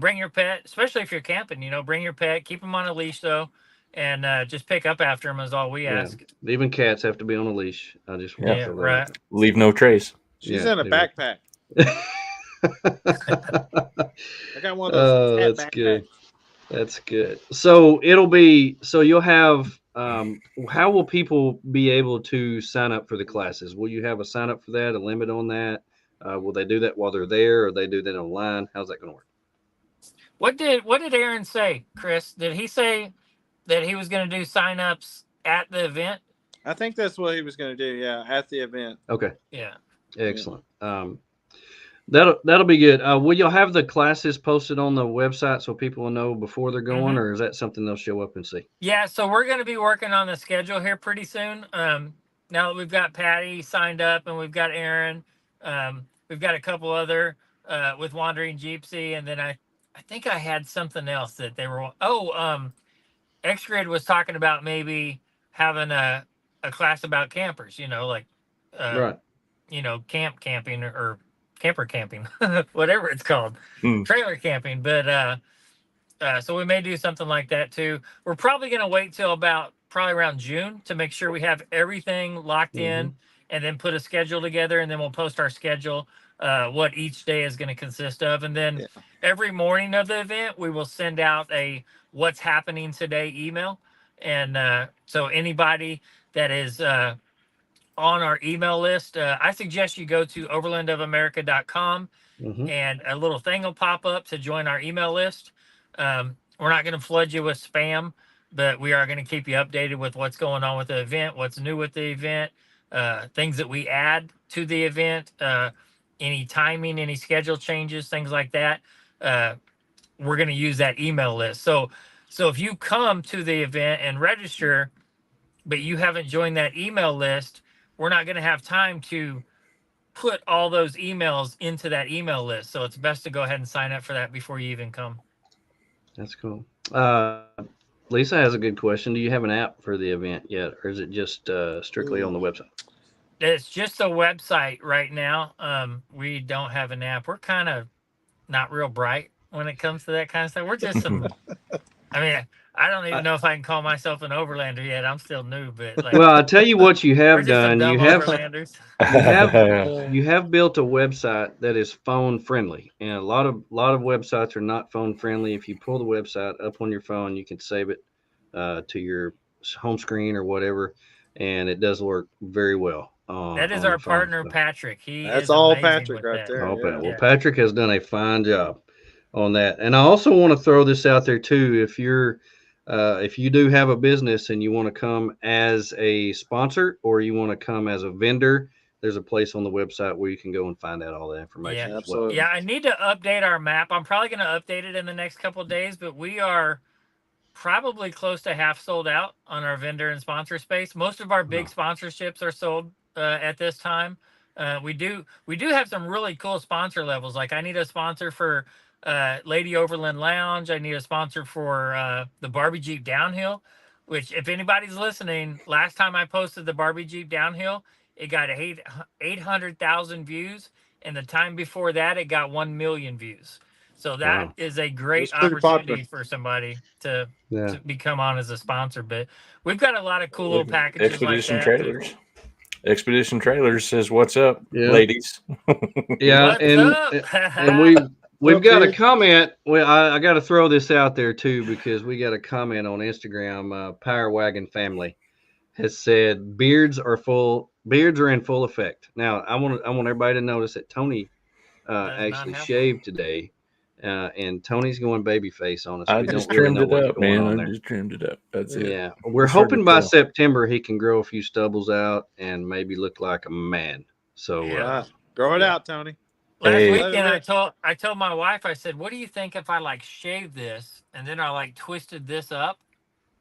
Bring your pet, especially if you're camping. You know, bring your pet. Keep them on a leash though, and just pick up after them is all we Yeah. ask. Even cats have to be on a leash. I just want to Yeah, throw that right. out Leave no trace. She's Yeah, in a they backpack. there. I got one of those Oh, cat that's backpacks. good. That's good. So you'll have how will people be able to sign up for the classes? Will you have a sign up for that, a limit on that? Will they do that while they're there, or they do that online? How's that going to work? What did Aaron say, Chris? Did he say that he was going to do sign-ups at the event? I think that's what he was going to do. Yeah, at the event. Okay, Yeah. excellent. That'll be good. Will y'all have the classes posted on the website so people will know before they're going, or is that something they'll show up and see? Yeah, so we're going to be working on the schedule here pretty soon. Now that we've got Patty signed up and we've got Aaron, we've got a couple other with Wandering Jeepsy, and then I think I had something else that they were. X-Grid was talking about maybe having a class about campers. You know, like Right. you know, camping or camper camping, whatever it's called, trailer camping. But so we may do something like that too. We're probably going to wait till probably around June to make sure we have everything locked in, and then put a schedule together, and then we'll post our schedule, what each day is going to consist of. And then every morning of the event, we will send out a what's happening today email. And so anybody that is on our email list, I suggest you go to overlandofamerica.com, and a little thing will pop up to join our email list. We're not going to flood you with spam, but we are going to keep you updated with what's going on with the event, what's new with the event, things that we add to the event, any timing, any schedule changes, things like that. We're going to use that email list. So if you come to the event and register, but you haven't joined that email list, we're not going to have time to put all those emails into that email list. So it's best to go ahead and sign up for that before you even come. That's cool. Lisa has a good question. Do you have an app for the event yet, or is it just strictly on the website? It's just a website right now. We don't have an app. We're kind of not real bright when it comes to that kind of stuff. We're just some. I mean, I don't even know if I can call myself an overlander yet. I'm still new, but like, Well, I'll tell you what you we're have just some done. dumb You have overlanders. you have built a website that is phone friendly, and a lot of websites are not phone friendly. If you pull the website up on your phone, you can save it to your home screen or whatever, and it does work very well. That is on our the phone. partner, Patrick. That's Is all amazing Patrick with right that. there. Oh, Yeah. well, Patrick has done a fine job on that. And I also want to throw this out there too. If you do have a business and you want to come as a sponsor or you want to come as a vendor, there's a place on the website where you can go and find out all that information. Yeah, as well. Yeah, I need to update our map. I'm probably going to update it in the next couple of days, but we are probably close to half sold out on our vendor and sponsor space. Most of our big sponsorships are sold at this time. We do have some really cool sponsor levels. Like I need a sponsor for Lady Overland Lounge. I need a sponsor for the Barbie Jeep Downhill. which if anybody's listening, last time I posted the Barbie Jeep downhill, it got 800,000 views. And the time before that, it got 1 million views. So that is a great It's pretty opportunity popular. for somebody to Yeah. become on as a sponsor. But we've got a lot of cool little packages Expedition like that. Trailers. Expedition Trailers says, "What's up, Yeah. ladies?" Yeah, What's up? and we've got a Dude. comment. Well, I got to throw this out there too because we got a comment on Instagram. Power Wagon Family has said beards are in full effect. Now, I want everybody to notice that Tony Does actually not have shaved today, and Tony's going babyface on us. I We just don't really trimmed know it what's up, going man. on I there. just trimmed it up. That's it. Yeah, we're It's hard to hoping by tell. September he can grow a few stubbles out and maybe look like a man. So Yeah. Grow it yeah. out, Tony. Last Hey. weekend, I told my wife, I said, "What do you think if I like shave this and then I like twisted this up?"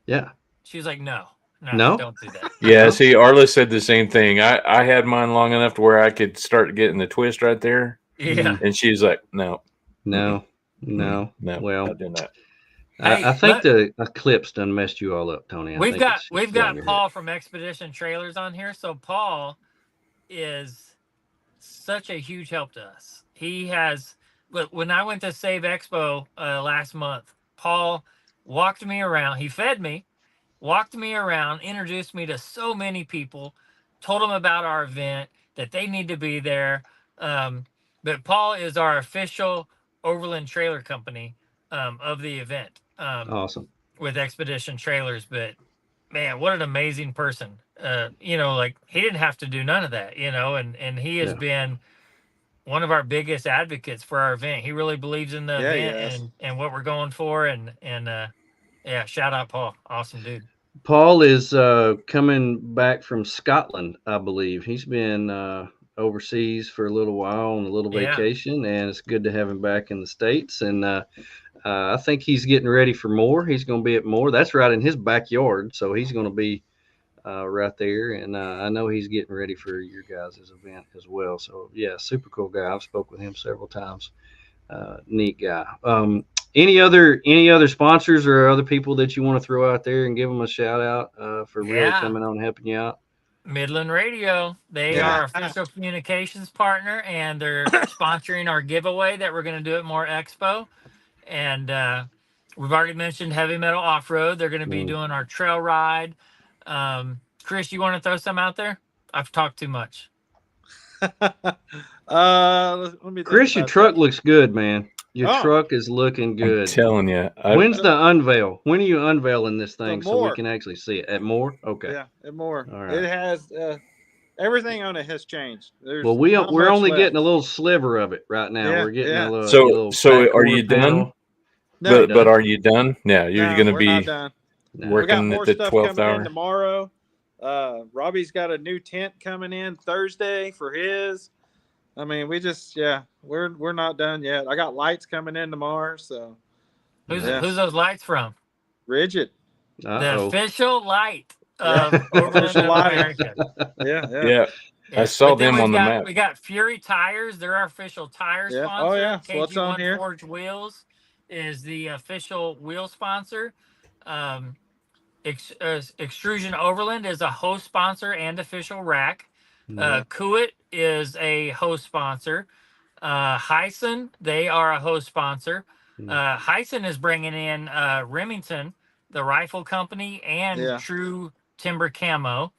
Yeah. She was like, "No, No? don't do that." Yeah, No? see, Arla said the same thing. I had mine long enough to where I could start getting the twist right there, Yeah. and she's like, "No, No. no, Well, not doing that." Hey, I think the eclipse done messed you all up, Tony. We've got down your Paul from Expedition Trailers on here. So Paul is such a huge help to us. He has. Look, when I went to Save Expo last month, Paul walked me around. He fed me, walked me around, introduced me to so many people, told them about our event, that they need to be there. But Paul is our official Overland Trailer Company of the event. Awesome. With Expedition Trailers, but man, what an amazing person. Like he didn't have to do none of that, and he has Yeah. been one of our biggest advocates for our event. He really believes in the Yeah, he event has. and what we're going for. And yeah, shout out Paul. Awesome dude. Paul is coming back from Scotland, I believe. He's been overseas for a little while on a little Yeah. vacation, and it's good to have him back in the States. And I think he's getting ready for more. He's going to be at more. That's right in his backyard, so he's going to be right there. And I know he's getting ready for your guys' event as well. So yeah, super cool guy. I've spoke with him several times. Neat guy. Any other sponsors or other people that you want to throw out there and give them a shout out for really coming on and helping you out? Midland Radio. They Yeah. are our official communications partner, and they're sponsoring our giveaway that we're going to do at More Expo. And we've already mentioned Heavy Metal Off Road. They're going to be doing our trail ride. Chris, you want to throw some out there? I've talked too much. Let me Chris, your truck looks good, man. Your Oh. truck is looking good. I'm telling you. When's the unveil? When are you unveiling this thing so we More. can actually see it? At More? Okay. Yeah, and more. All right. It has everything on it has changed. There's Well, not we're much only left. getting a little sliver of it right now. Yeah, We're getting yeah. a little. So back are you quarter done? panel. No, but are you done? Yeah, you're no, going to we're be not done. No. We got working more at the stuff 12th coming in hour. tomorrow. Robbie's got a new tent coming in Thursday for his. I mean, we're not done yet. I got lights coming in tomorrow, so Who's those lights from? Rigid. The Uh-oh. official light Yeah. of Overland Official of lighting. America. Yeah. Yeah, I saw But then them on the we map. got Fury Tires. They're our official tire Yeah. sponsor. Oh, yeah. So what's on KG1 here? Forge Wheels is the official wheel sponsor. Extrusion Overland is a host sponsor and official rack. Kuwait is a host sponsor. Hyson, they are a host sponsor. Hyson is bringing in Remington, the rifle company, and True Timber Camo.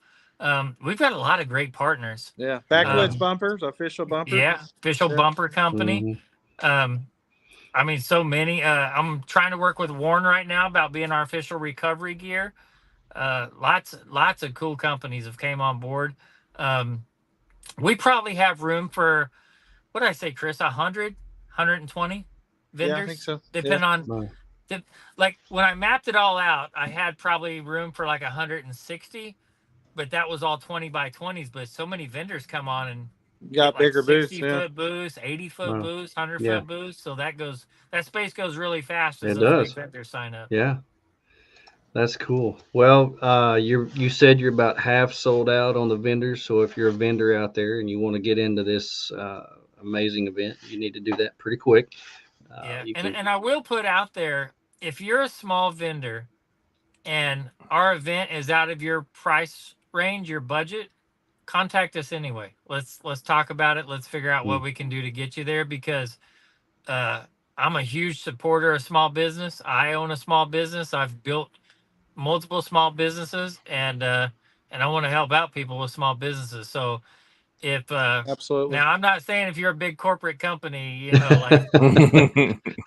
We've got a lot of great partners. Yeah. Backwoods bumpers, official bumper. Yeah, official bumper company. I mean, so many. I'm trying to work with Warren right now about being our official recovery gear. Lots of cool companies have came on board. We probably have room for, what did I say, Chris? 100, 120 vendors? Yeah, I think so. Depending on, like when I mapped it all out, I had probably room for like 160, but that was all 20 by 20s. But so many vendors come on and You got bigger booths. 60-foot booths, 80-foot booths, 100-foot booths. So that space goes really fast as It those does. big vendors sign up. Yeah. That's cool. Well, you said you're about half sold out on the vendors. So if you're a vendor out there and you want to get into this amazing event, you need to do that pretty quick. And I will put out there, if you're a small vendor and our event is out of your price range, your budget, contact us anyway. Let's talk about it. Let's figure out what we can do to get you there, because I'm a huge supporter of small business. I own a small business. I've built multiple small businesses, and I want to help out people with small businesses. So if Absolutely. now, I'm not saying if you're a big corporate company, you know, like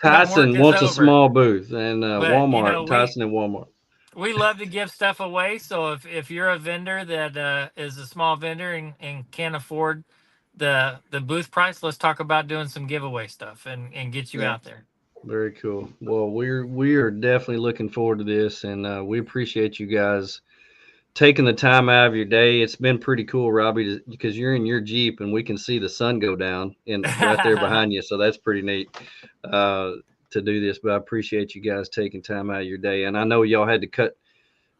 Tyson work is wants a over. small booth, and But, Walmart, you know, Tyson and Walmart. we love to give stuff away. So if you're a vendor that is a small vendor and can't afford the booth price, let's talk about doing some giveaway stuff and get you out there. Very cool. Well, we are definitely looking forward to this, and we appreciate you guys taking the time out of your day. It's been pretty cool, Robbie, because you're in your Jeep and we can see the sun go down right there behind you. So that's pretty neat to do this. But I appreciate you guys taking time out of your day. And I know y'all had to cut.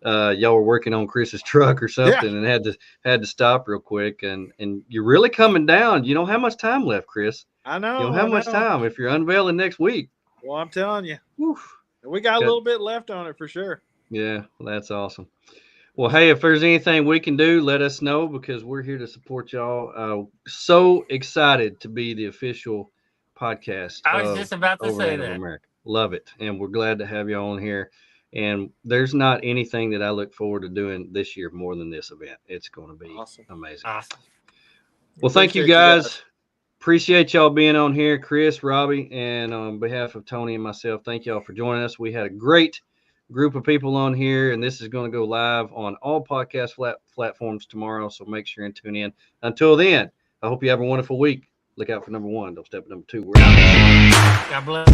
Y'all were working on Chris's truck or something, and had to stop real quick. And you're really coming down. You don't have much time left, Chris. I know. You don't have much time if you're unveiling next week. Well, I'm telling you, Woof. we got a little bit left on it for sure. Yeah, well, that's awesome. Well, hey, if there's anything we can do, let us know, because we're here to support y'all. So excited to be the official podcast. I was just about to say Overland of that. America. Love it. And we're glad to have you on here. And there's not anything that I look forward to doing this year more than this event. It's going to be amazing. Awesome. Well, thank you guys. Appreciate y'all being on here, Chris, Robbie, and on behalf of Tony and myself, thank y'all for joining us. We had a great group of people on here, and this is going to go live on all podcast platforms tomorrow, so make sure and tune in. Until then, I hope you have a wonderful week. Look out for number 1. Don't step at number 2. We're out. God bless.